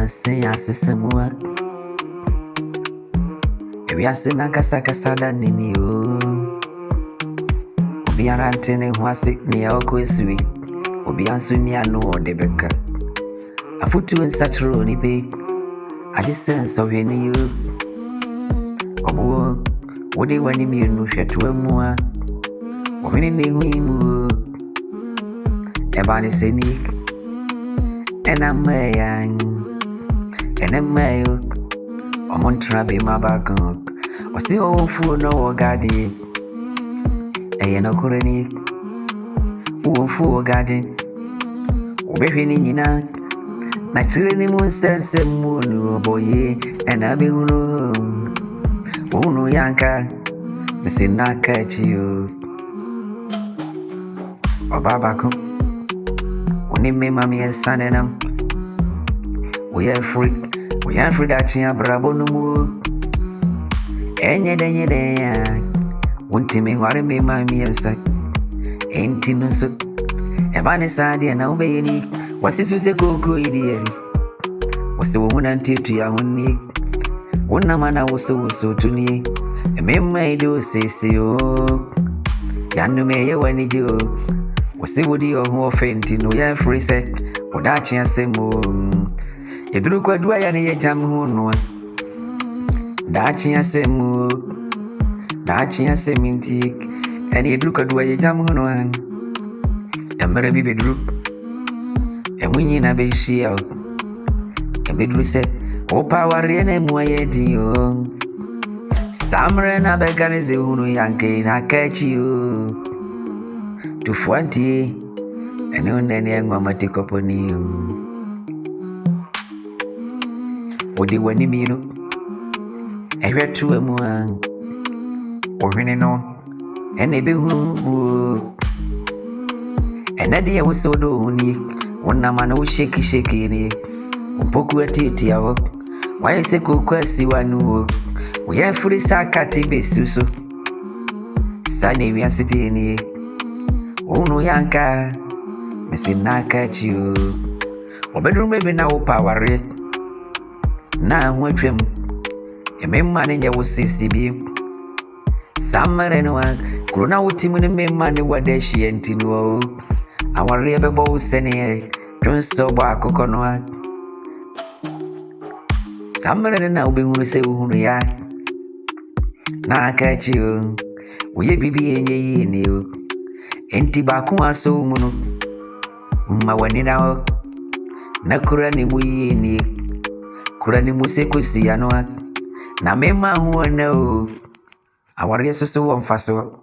say as a somewhat. If you are still not a than in you, be an antenna who has sick near Okwesui, or be answering near no de Becca. A foot to in such rony big. A distance of any you. Oh, what do you want me to share to a more? Or many name Ebony Senic, and I'm a young, and I'm a or Montrabe my back or still old fool no garden. A no coronic, who fool garden, or very nina. My children moon sense the moon, boy, and I be home. Oh no, Yanka, missing not catch you. Or Babaco. Only me, mammy, and son, and we are free. We are free that you are bravo no more. Any day, won't me worry me, mammy, and son. Ain't no so. A vanessa, and obey any. What's this was a cocoa idiot? Was the woman until to your own nick? One man I was so to me. A man may do say, oh, Yanu may when you do. Was the woody or more fainting, no, yeah, free set, or that chance the moon. You drew quite dry and a jam moon. That chance the moon, that chance the mintic, and you drew quite way jam on. And very be drew. And when you be she out, and be said, oh, power in a moye dio. Summer and a beggar is a unu yankee, I catch you. To 20 and on any young mamma take up on you. What do you want me to? I read to a moon or any no, and a big who. And that day was so unique. One man was shaky. Poku at it, yaw. Why is the cook one who we are fully sarcastic base to so. Sunny, we are sitting in here. Oh no, Yanka, missing not catch you. Or bedroom maybe now power rate. Now, what trim? A main manager was 60B. Summer and one, grown out team with the main money what they she and Tino. Our rebel boss and don't stop our coconut. Summer and now be who say who we are. Now catch you. We be in you. Enti bakuma so muno mawani nawo nakura ni muyini kura ni musekusi yanwa na mema huwa no awari so won faso